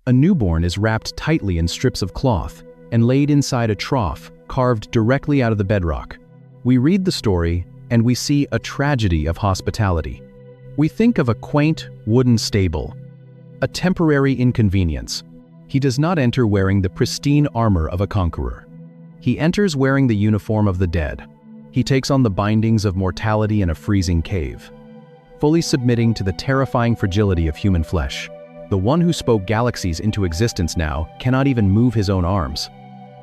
A newborn is wrapped tightly in strips of cloth and laid inside a trough carved directly out of the bedrock. We read the story and we see a tragedy of hospitality. We think of a quaint wooden stable, a temporary inconvenience. He does not enter wearing the pristine armor of a conqueror. He enters wearing the uniform of the dead. He takes on the bindings of mortality in a freezing cave, fully submitting to the terrifying fragility of human flesh. The one who spoke galaxies into existence now cannot even move his own arms.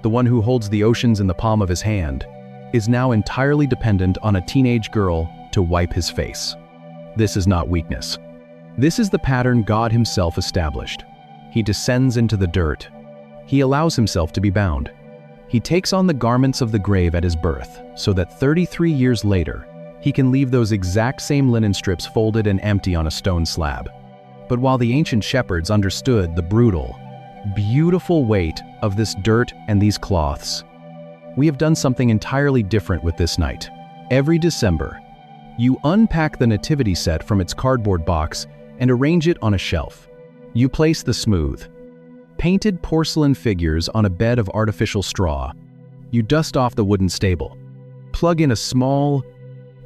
The one who holds the oceans in the palm of his hand is now entirely dependent on a teenage girl to wipe his face. This is not weakness. This is the pattern God himself established. He descends into the dirt. He allows himself to be bound. He takes on the garments of the grave at his birth, so that 33 years later, he can leave those exact same linen strips folded and empty on a stone slab. But while the ancient shepherds understood the brutal, beautiful weight of this dirt and these cloths, we have done something entirely different with this night. Every December, you unpack the nativity set from its cardboard box and arrange it on a shelf. You place the smooth, painted porcelain figures on a bed of artificial straw. You dust off the wooden stable, plug in a small,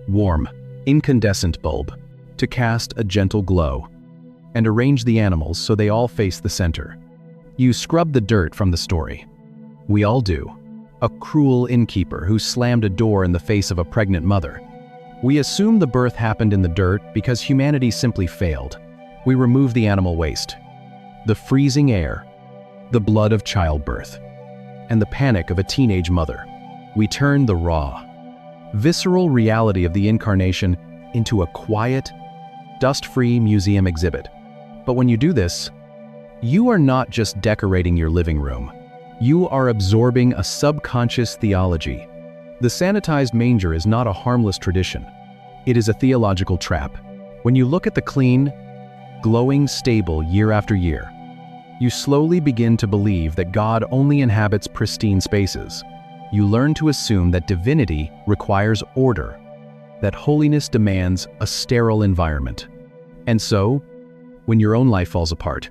warm, incandescent bulb to cast a gentle glow, and arrange the animals so they all face the center. You scrub the dirt from the story. We all do. A cruel innkeeper who slammed a door in the face of a pregnant mother. We assume the birth happened in the dirt because humanity simply failed. We remove the animal waste, the freezing air, the blood of childbirth, and the panic of a teenage mother. We turn the raw, visceral reality of the incarnation into a quiet, dust-free museum exhibit. But when you do this, you are not just decorating your living room. You are absorbing a subconscious theology. The sanitized manger is not a harmless tradition. It is a theological trap. When you look at the clean, glowing stable year after year, you slowly begin to believe that God only inhabits pristine spaces. You learn to assume that divinity requires order, that holiness demands a sterile environment. And so, when your own life falls apart,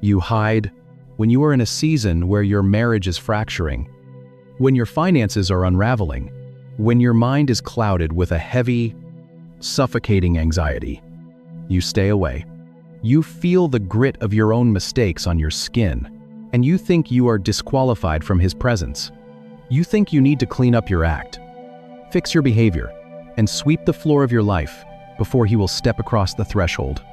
you hide. When you are in a season where your marriage is fracturing, when your finances are unraveling, when your mind is clouded with a heavy, suffocating anxiety, you stay away. You feel the grit of your own mistakes on your skin, and you think you are disqualified from his presence. You think you need to clean up your act, fix your behavior, and sweep the floor of your life before he will step across the threshold.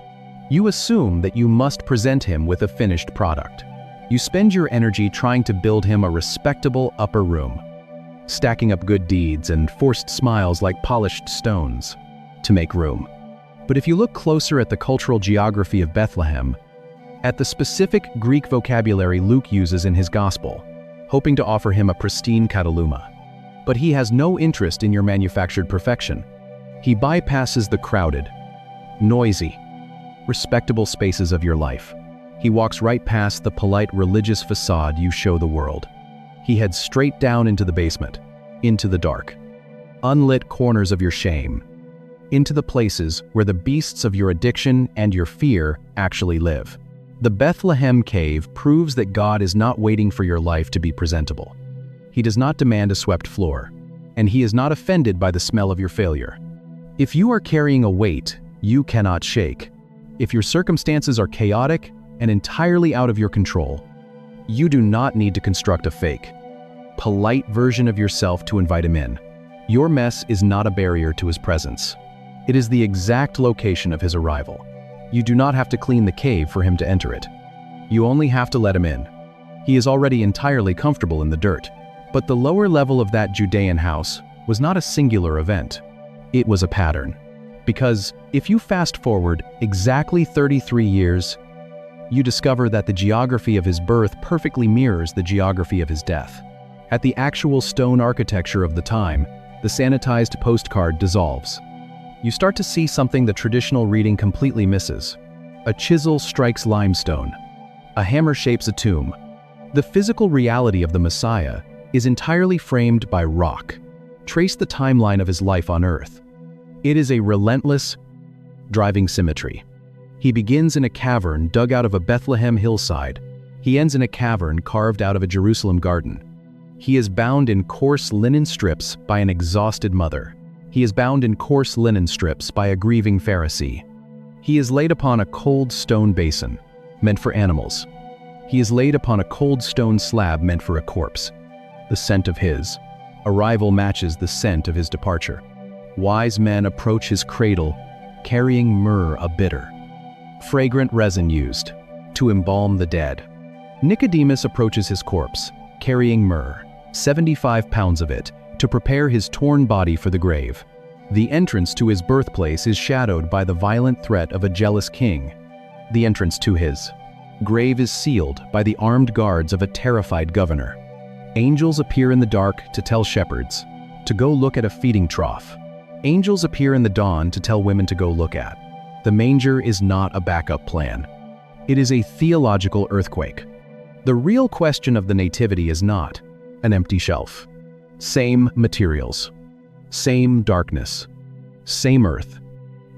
You assume that you must present him with a finished product. You spend your energy trying to build him a respectable upper room, stacking up good deeds and forced smiles like polished stones to make room. But if you look closer at the cultural geography of Bethlehem, at the specific Greek vocabulary Luke uses in his gospel, hoping to offer him a pristine kataluma, but he has no interest in your manufactured perfection. He bypasses the crowded, noisy, respectable spaces of your life. He walks right past the polite religious facade you show the world. He heads straight down into the basement, into the dark, unlit corners of your shame, into the places where the beasts of your addiction and your fear actually live. The Bethlehem cave proves that God is not waiting for your life to be presentable. He does not demand a swept floor, and he is not offended by the smell of your failure. If you are carrying a weight you cannot shake, if your circumstances are chaotic and entirely out of your control, you do not need to construct a fake, polite version of yourself to invite him in. Your mess is not a barrier to his presence. It is the exact location of his arrival. You do not have to clean the cave for him to enter it. You only have to let him in. He is already entirely comfortable in the dirt. But the lower level of that Judean house was not a singular event. It was a pattern. Because if you fast forward exactly 33 years, you discover that the geography of his birth perfectly mirrors the geography of his death. At the actual stone architecture of the time, the sanitized postcard dissolves. You start to see something the traditional reading completely misses. A chisel strikes limestone. A hammer shapes a tomb. The physical reality of the Messiah is entirely framed by rock. Trace the timeline of his life on earth. It is a relentless, driving symmetry. He begins in a cavern dug out of a Bethlehem hillside He ends in a cavern carved out of a Jerusalem garden. He is bound in coarse linen strips by an exhausted mother. He is bound in coarse linen strips by a grieving Pharisee. He is laid upon a cold stone basin, meant for animals. He is laid upon a cold stone slab meant for a corpse. The scent of his arrival matches the scent of his departure. Wise men approach his cradle, carrying myrrh, a bitter, fragrant resin used to embalm the dead. Nicodemus approaches his corpse, carrying myrrh, 75 pounds of it, to prepare his torn body for the grave. The entrance to his birthplace is shadowed by the violent threat of a jealous king. The entrance to his grave is sealed by the armed guards of a terrified governor. Angels appear in the dark to tell shepherds to go look at a feeding trough. Angels appear in the dawn to tell women to go look at. The manger is not a backup plan. It is a theological earthquake. The real question of the nativity is not an empty shelf. Same materials, same darkness, same earth.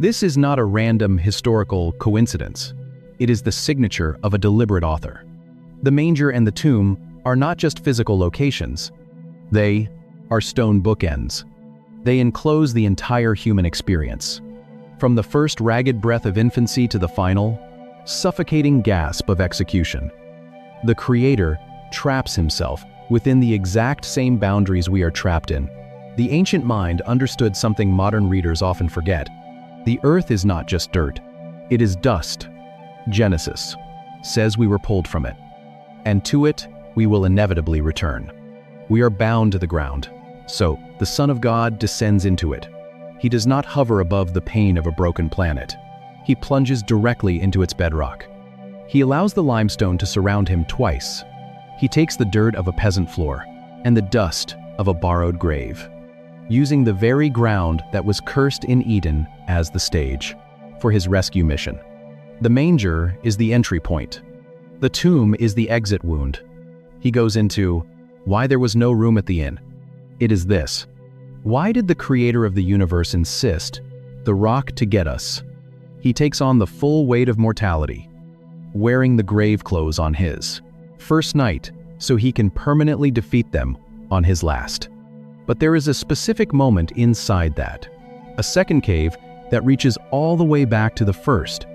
This is not a random historical coincidence. It is the signature of a deliberate author. The manger and the tomb are not just physical locations. They are stone bookends. They enclose the entire human experience. From the first ragged breath of infancy to the final, suffocating gasp of execution. The Creator traps himself within the exact same boundaries we are trapped in. The ancient mind understood something modern readers often forget. The earth is not just dirt. It is dust. Genesis says we were pulled from it, and to it we will inevitably return. We are bound to the ground. So, the Son of God descends into it. He does not hover above the pain of a broken planet. He plunges directly into its bedrock. He allows the limestone to surround him twice. He takes the dirt of a peasant floor and the dust of a borrowed grave, using the very ground that was cursed in Eden as the stage for his rescue mission. The manger is the entry point. The tomb is the exit wound. He goes into why there was no room at the inn. It is this: why did the Creator of the universe insist the rock to get us? He takes on the full weight of mortality, wearing the grave clothes on his first night so he can permanently defeat them on his last. But there is a specific moment inside that, a second cave that reaches all the way back to the first.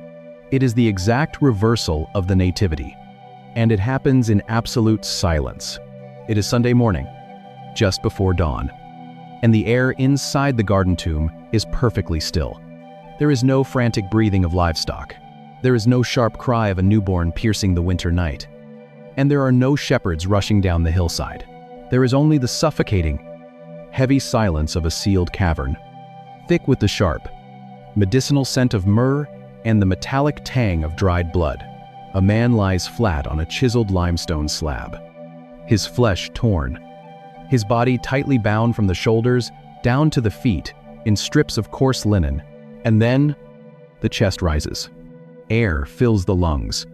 It is the exact reversal of the nativity, and it happens in absolute silence. It is Sunday morning, just before dawn, and the air inside the garden tomb is perfectly still. There is no frantic breathing of livestock. There is no sharp cry of a newborn piercing the winter night. And there are no shepherds rushing down the hillside. There is only the suffocating, heavy silence of a sealed cavern, thick with the sharp, medicinal scent of myrrh and the metallic tang of dried blood. A man lies flat on a chiseled limestone slab, his flesh torn, his body tightly bound from the shoulders down to the feet in strips of coarse linen, and then the chest rises. Air fills the lungs.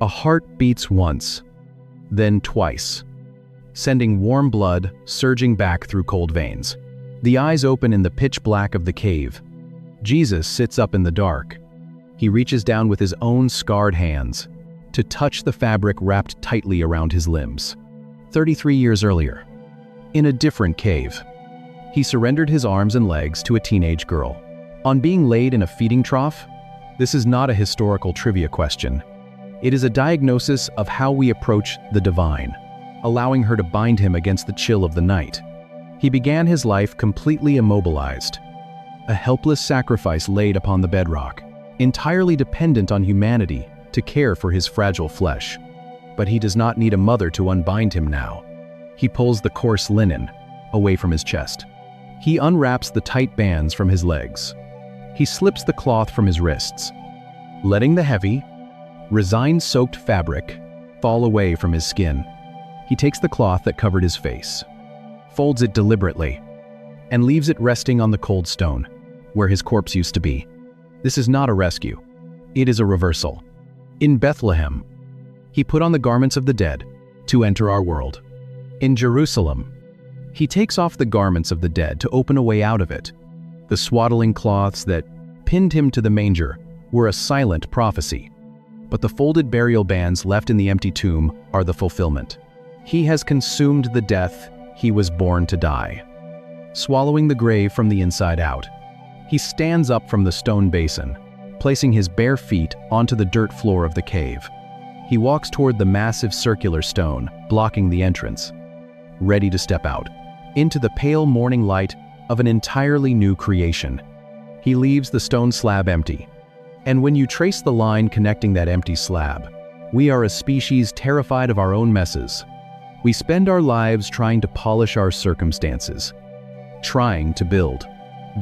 A heart beats once, then twice, sending warm blood surging back through cold veins. The eyes open in the pitch black of the cave. Jesus sits up in the dark. He reaches down with his own scarred hands to touch the fabric wrapped tightly around his limbs. 33 years earlier, in a different cave, he surrendered his arms and legs to a teenage girl. On being laid in a feeding trough, this is not a historical trivia question. It is a diagnosis of how we approach the divine, allowing her to bind him against the chill of the night. He began his life completely immobilized, a helpless sacrifice laid upon the bedrock, entirely dependent on humanity to care for his fragile flesh. But he does not need a mother to unbind him now. He pulls the coarse linen away from his chest. He unwraps the tight bands from his legs. He slips the cloth from his wrists, letting the heavy, resin-soaked fabric fall away from his skin. He takes the cloth that covered his face, folds it deliberately, and leaves it resting on the cold stone, where his corpse used to be. This is not a rescue. It is a reversal. In Bethlehem, he put on the garments of the dead to enter our world. In Jerusalem, he takes off the garments of the dead to open a way out of it. The swaddling cloths that pinned him to the manger were a silent prophecy. but the folded burial bands left in the empty tomb are the fulfillment. He has consumed the death he was born to die, swallowing the grave from the inside out. He stands up from the stone basin, placing his bare feet onto the dirt floor of the cave. He walks toward the massive circular stone, blocking the entrance, ready to step out into the pale morning light of an entirely new creation. He leaves the stone slab empty. And when you trace the line connecting that empty slab, we are a species terrified of our own messes. We spend our lives trying to polish our circumstances, trying to build.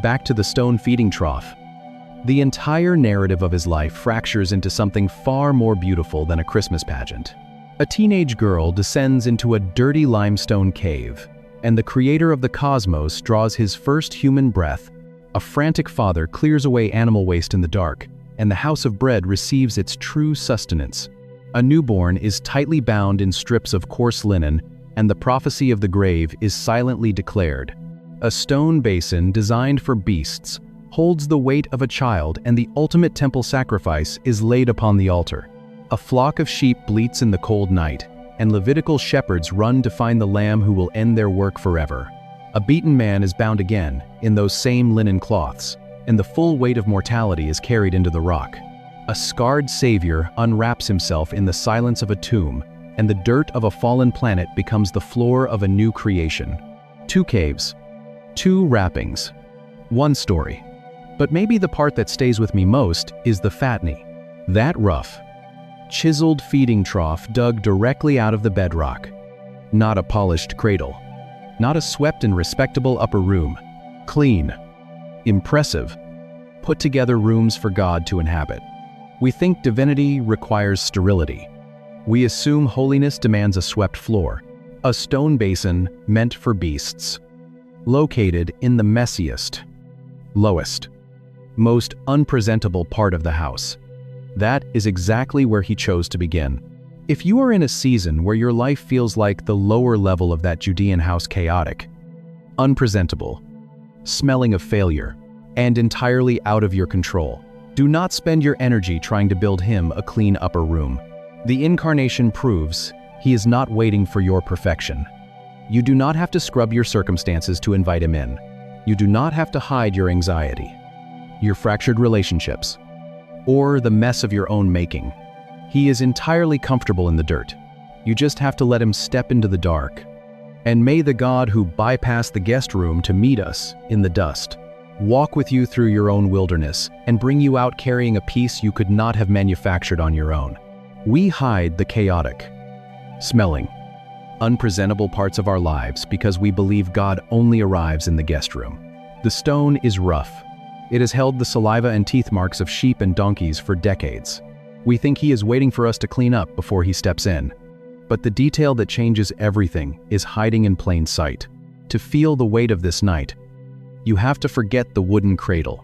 Back to the stone feeding trough. The entire narrative of his life fractures into something far more beautiful than a Christmas pageant. A teenage girl descends into a dirty limestone cave, and the creator of the cosmos draws his first human breath. A frantic father clears away animal waste in the dark, and the house of bread receives its true sustenance. A newborn is tightly bound in strips of coarse linen, and the prophecy of the grave is silently declared. A stone basin designed for beasts holds the weight of a child, and the ultimate temple sacrifice is laid upon the altar. A flock of sheep bleats in the cold night, and Levitical shepherds run to find the lamb who will end their work forever. A beaten man is bound again in those same linen cloths, and the full weight of mortality is carried into the rock. A scarred savior unwraps himself in the silence of a tomb, and the dirt of a fallen planet becomes the floor of a new creation. 2 caves, 2 wrappings, 1 story. But maybe the part that stays with me most is the fatney. That rough, chiseled feeding trough dug directly out of the bedrock. Not a polished cradle. Not a swept and respectable upper room. Clean. Impressive. Put together rooms for God to inhabit. We think divinity requires sterility. We assume holiness demands a swept floor. A stone basin meant for beasts. Located in the messiest, lowest, most unpresentable part of the house. That is exactly where he chose to begin. If you are in a season where your life feels like the lower level of that Judean house, chaotic, unpresentable, smelling of failure, and entirely out of your control, do not spend your energy trying to build him a clean upper room. The incarnation proves he is not waiting for your perfection. You do not have to scrub your circumstances to invite him in. You do not have to hide your anxiety, your fractured relationships, or the mess of your own making. He is entirely comfortable in the dirt. You just have to let him step into the dark. And may the God who bypassed the guest room to meet us in the dust walk with you through your own wilderness and bring you out carrying a peace you could not have manufactured on your own. We hide the chaotic, smelling, unpresentable parts of our lives because we believe God only arrives in the guest room. The stone is rough. It has held the saliva and teeth marks of sheep and donkeys for decades. We think he is waiting for us to clean up before he steps in. But the detail that changes everything is hiding in plain sight. To feel the weight of this night, you have to forget the wooden cradle.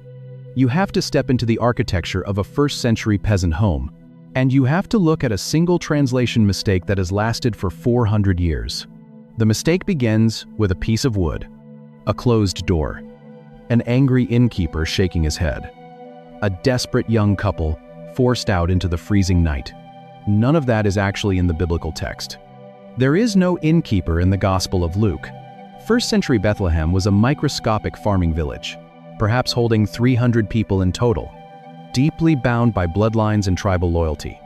You have to step into the architecture of a first-century peasant home. And you have to look at a single translation mistake that has lasted for 400 years. The mistake begins with a piece of wood, a closed door, an angry innkeeper shaking his head, a desperate young couple forced out into the freezing night. None of that is actually in the biblical text. There is no innkeeper in the Gospel of Luke. First-century Bethlehem was a microscopic farming village, perhaps holding 300 people in total, deeply bound by bloodlines and tribal loyalty.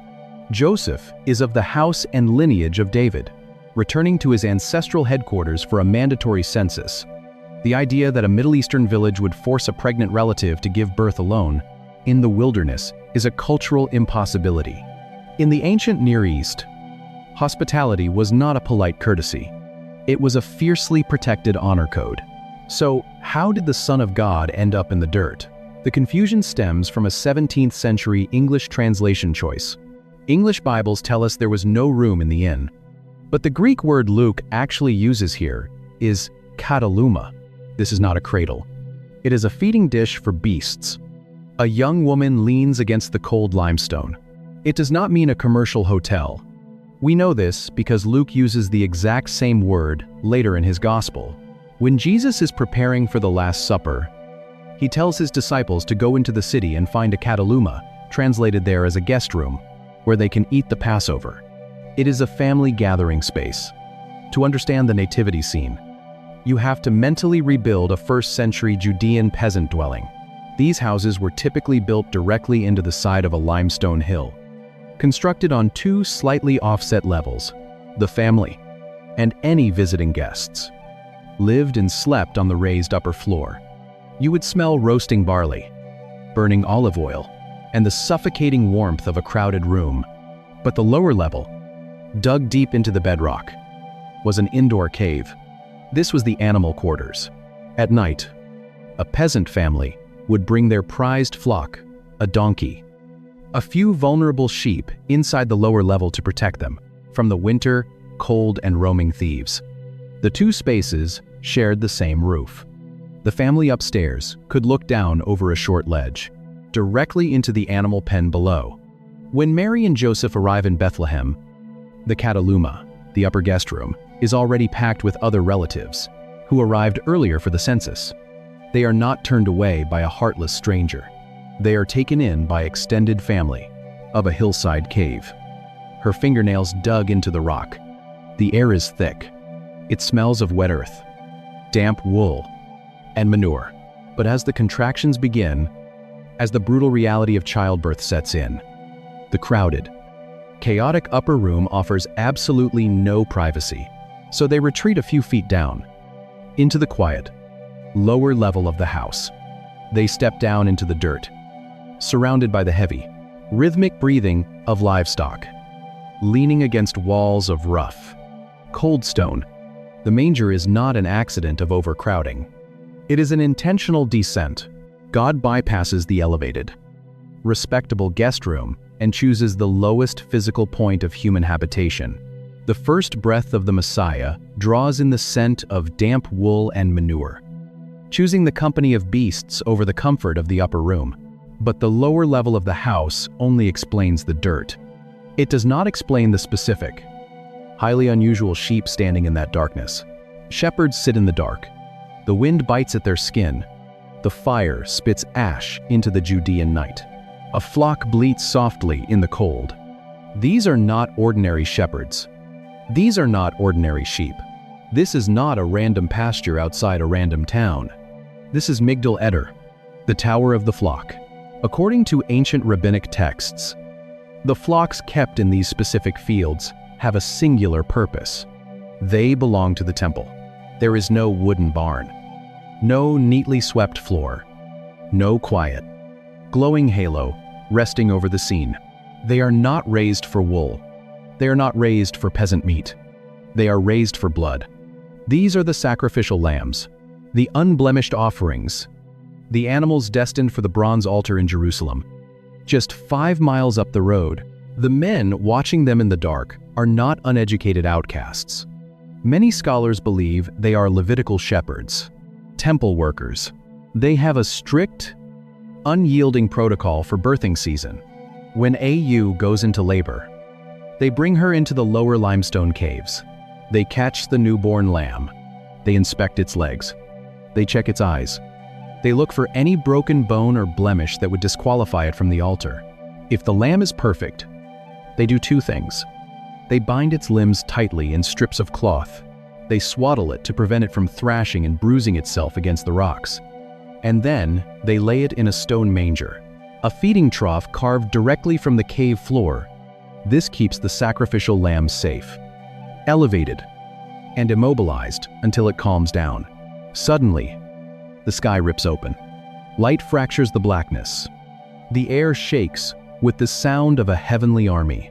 Joseph is of the house and lineage of David, returning to his ancestral headquarters for a mandatory census. The idea that a Middle Eastern village would force a pregnant relative to give birth alone, in the wilderness, is a cultural impossibility. In the ancient Near East, hospitality was not a polite courtesy. It was a fiercely protected honor code. So, how did the Son of God end up in the dirt? The confusion stems from a 17th century English translation choice. English Bibles tell us there was no room in the inn. But the Greek word Luke actually uses here is kataluma. This is not a cradle. It is a feeding dish for beasts. A young woman leans against the cold limestone. It does not mean a commercial hotel. We know this because Luke uses the exact same word later in his gospel. When Jesus is preparing for the Last Supper, he tells his disciples to go into the city and find a kataluma, translated there as a guest room. where they can eat the Passover. It is a family gathering space. To understand the nativity scene, you have to mentally rebuild a first-century Judean peasant dwelling. These houses were typically built directly into the side of a limestone hill, constructed on two slightly offset levels. The family, and any visiting guests, lived and slept on the raised upper floor. You would smell roasting barley, burning olive oil, and the suffocating warmth of a crowded room. But the lower level, dug deep into the bedrock, was an indoor cave. This was the animal quarters. At night, a peasant family would bring their prized flock, a donkey, a few vulnerable sheep inside the lower level to protect them from the winter, cold, and roaming thieves. The two spaces shared the same roof. The family upstairs could look down over a short ledge, directly into the animal pen below. When Mary and Joseph arrive in Bethlehem, the Cataluma, the upper guest room, is already packed with other relatives who arrived earlier for the census. They are not turned away by a heartless stranger. They are taken in by extended family of a hillside cave. Her fingernails dug into the rock. The air is thick. It smells of wet earth, damp wool, and manure. But as the contractions begin, as the brutal reality of childbirth sets in, the crowded, chaotic upper room offers absolutely no privacy, so they retreat a few feet down, into the quiet, lower level of the house. They step down into the dirt, surrounded by the heavy, rhythmic breathing of livestock, leaning against walls of rough, cold stone. The manger is not an accident of overcrowding. It is an intentional descent. God bypasses the elevated, respectable guest room and chooses the lowest physical point of human habitation. The first breath of the Messiah draws in the scent of damp wool and manure, choosing the company of beasts over the comfort of the upper room. But the lower level of the house only explains the dirt. It does not explain the specific, highly unusual sheep standing in that darkness. Shepherds sit in the dark. The wind bites at their skin. The fire spits ash into the Judean night. A flock bleats softly in the cold. These are not ordinary shepherds. These are not ordinary sheep. This is not a random pasture outside a random town. This is Migdal Eder, the tower of the flock. According to ancient rabbinic texts, the flocks kept in these specific fields have a singular purpose. They belong to the temple. There is no wooden barn, no neatly swept floor, no quiet, glowing halo resting over the scene. They are not raised for wool. They are not raised for peasant meat. They are raised for blood. These are the sacrificial lambs, the unblemished offerings, the animals destined for the bronze altar in Jerusalem. Just 5 miles up the road, the men watching them in the dark are not uneducated outcasts. Many scholars believe they are Levitical shepherds, temple workers. They have a strict, unyielding protocol for birthing season. When AU goes into labor, they bring her into the lower limestone caves. They catch the newborn lamb. They inspect its legs. They check its eyes. They look for any broken bone or blemish that would disqualify it from the altar. If the lamb is perfect, they do 2 things. They bind its limbs tightly in strips of cloth. They swaddle it to prevent it from thrashing and bruising itself against the rocks. And then they lay it in a stone manger, a feeding trough carved directly from the cave floor. This keeps the sacrificial lamb safe, elevated, and immobilized until it calms down. Suddenly, the sky rips open. Light fractures the blackness. The air shakes with the sound of a heavenly army.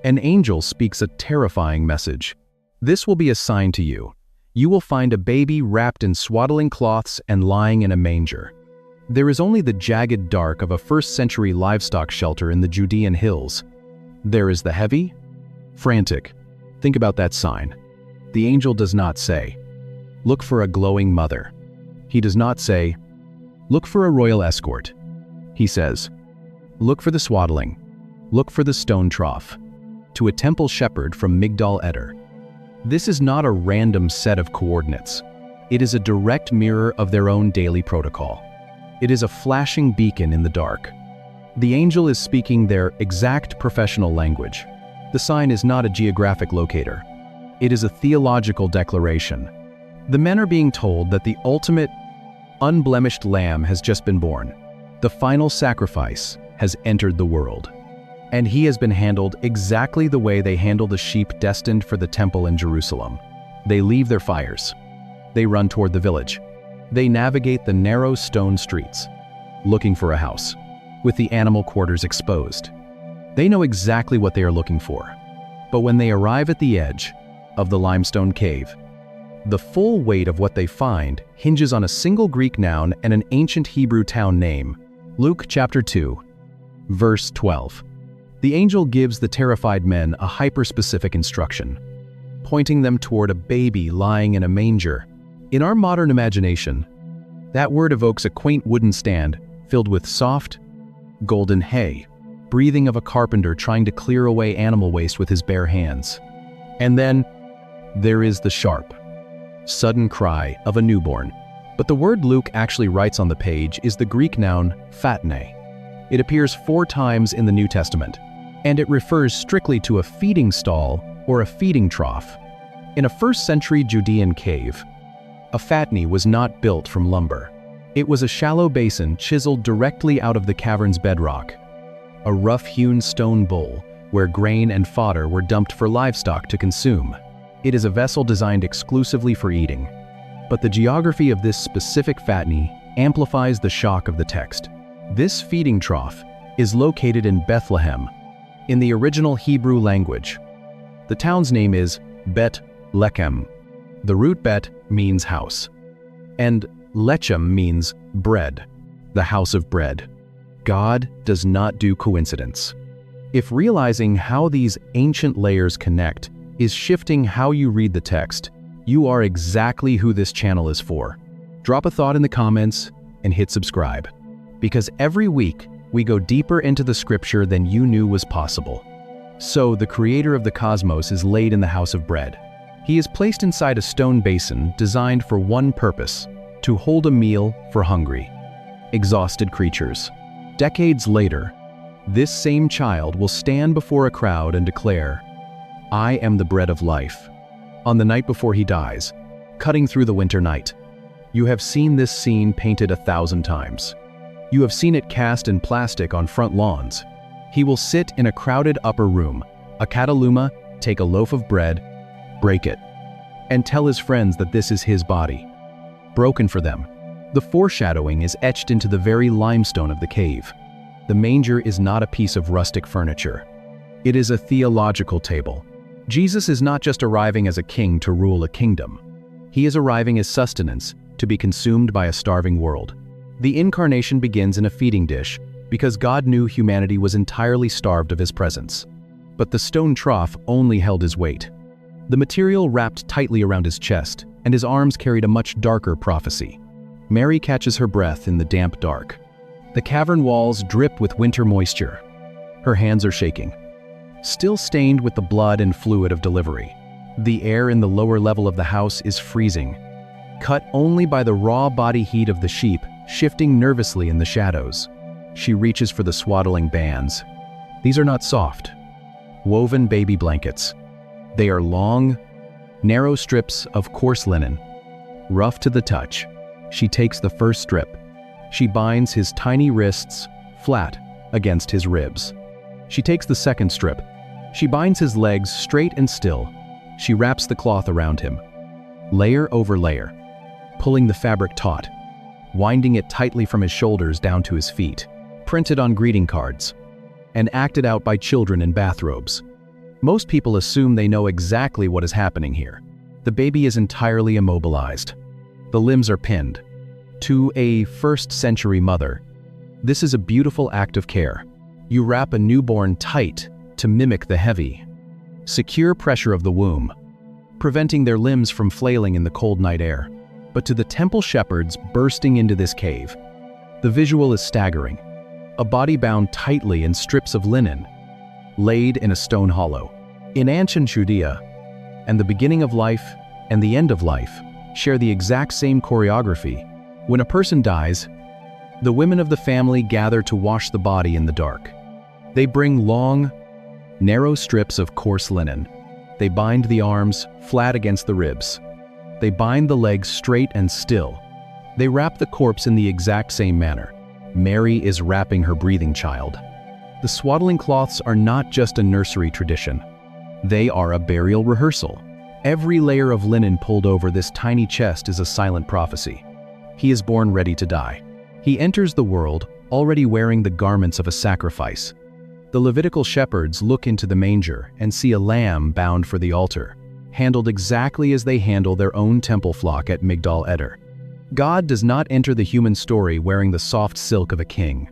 An angel speaks a terrifying message. This will be a sign to you. You will find a baby wrapped in swaddling cloths and lying in a manger. There is only the jagged dark of a first-century livestock shelter in the Judean hills. There is the heavy, frantic. Think about that sign. The angel does not say, "Look for a glowing mother." He does not say, "Look for a royal escort." He says, "Look for the swaddling. Look for the stone trough." To a temple shepherd from Migdal Eder. This is not a random set of coordinates. It is a direct mirror of their own daily protocol. It is a flashing beacon in the dark. The angel is speaking their exact professional language. The sign is not a geographic locator. It is a theological declaration. The men are being told that the ultimate, unblemished lamb has just been born. The final sacrifice has entered the world. And he has been handled exactly the way they handle the sheep destined for the temple in Jerusalem. They leave their fires. They run toward the village. They navigate the narrow stone streets, looking for a house, with the animal quarters exposed. They know exactly what they are looking for. But when they arrive at the edge of the limestone cave, the full weight of what they find hinges on a single Greek noun and an ancient Hebrew town name. Luke chapter 2, verse 12. The angel gives the terrified men a hyper-specific instruction, pointing them toward a baby lying in a manger. In our modern imagination, that word evokes a quaint wooden stand filled with soft, golden hay, breathing of a carpenter trying to clear away animal waste with his bare hands. And then there is the sharp, sudden cry of a newborn. But the word Luke actually writes on the page is the Greek noun phatne. It appears 4 times in the New Testament, and it refers strictly to a feeding stall or a feeding trough. In a 1st century Judean cave, a phatne was not built from lumber. It was a shallow basin chiseled directly out of the cavern's bedrock, a rough-hewn stone bowl where grain and fodder were dumped for livestock to consume. It is a vessel designed exclusively for eating. But the geography of this specific phatne amplifies the shock of the text. This feeding trough is located in Bethlehem, in the original Hebrew language. The town's name is Bet Lechem. The root bet means house, and lechem means bread, the house of bread. God does not do coincidence. If realizing how these ancient layers connect is shifting how you read the text, you are exactly who this channel is for. Drop a thought in the comments and hit subscribe, because every week we go deeper into the scripture than you knew was possible. So the creator of the cosmos is laid in the house of bread. He is placed inside a stone basin designed for one purpose: to hold a meal for hungry, exhausted creatures. Decades later, this same child will stand before a crowd and declare, "I am the bread of life," on the night before he dies, cutting through the winter night. You have seen this scene painted 1,000 times. You have seen it cast in plastic on front lawns. He will sit in a crowded upper room, a cataluma, take a loaf of bread, break it, and tell his friends that this is his body, broken for them. The foreshadowing is etched into the very limestone of the cave. The manger is not a piece of rustic furniture. It is a theological table. Jesus is not just arriving as a king to rule a kingdom. He is arriving as sustenance to be consumed by a starving world. The incarnation begins in a feeding dish because God knew humanity was entirely starved of his presence. But the stone trough only held his weight. The material wrapped tightly around his chest, and his arms carried a much darker prophecy. Mary catches her breath in the damp dark. The cavern walls drip with winter moisture. Her hands are shaking, still stained with the blood and fluid of delivery. The air in the lower level of the house is freezing, cut only by the raw body heat of the sheep shifting nervously in the shadows. She reaches for the swaddling bands. These are not soft, woven baby blankets. They are long, narrow strips of coarse linen, rough to the touch. She takes the first strip. She binds his tiny wrists flat against his ribs. She takes the second strip. She binds his legs straight and still. She wraps the cloth around him, layer over layer, pulling the fabric taut, winding it tightly from his shoulders down to his feet, printed on greeting cards, and acted out by children in bathrobes. Most people assume they know exactly what is happening here. The baby is entirely immobilized. The limbs are pinned. To a first-century mother, this is a beautiful act of care. You wrap a newborn tight to mimic the heavy, secure pressure of the womb, preventing their limbs from flailing in the cold night air. But to the temple shepherds bursting into this cave, the visual is staggering. A body bound tightly in strips of linen, laid in a stone hollow. In ancient Judea, and the beginning of life and the end of life share the exact same choreography. When a person dies, The women of the family gather to wash the body in the dark. They bring long, narrow strips of coarse linen. They bind the arms flat against the ribs. They bind the legs straight and still. They wrap the corpse in the exact same manner. Mary is wrapping her breathing child. The swaddling cloths are not just a nursery tradition. They are a burial rehearsal. Every layer of linen pulled over this tiny chest is a silent prophecy. He is born ready to die. He enters the world already wearing the garments of a sacrifice. The Levitical shepherds look into the manger and see a lamb bound for the altar, handled exactly as they handle their own temple flock at Migdal Eder. God does not enter the human story wearing the soft silk of a king.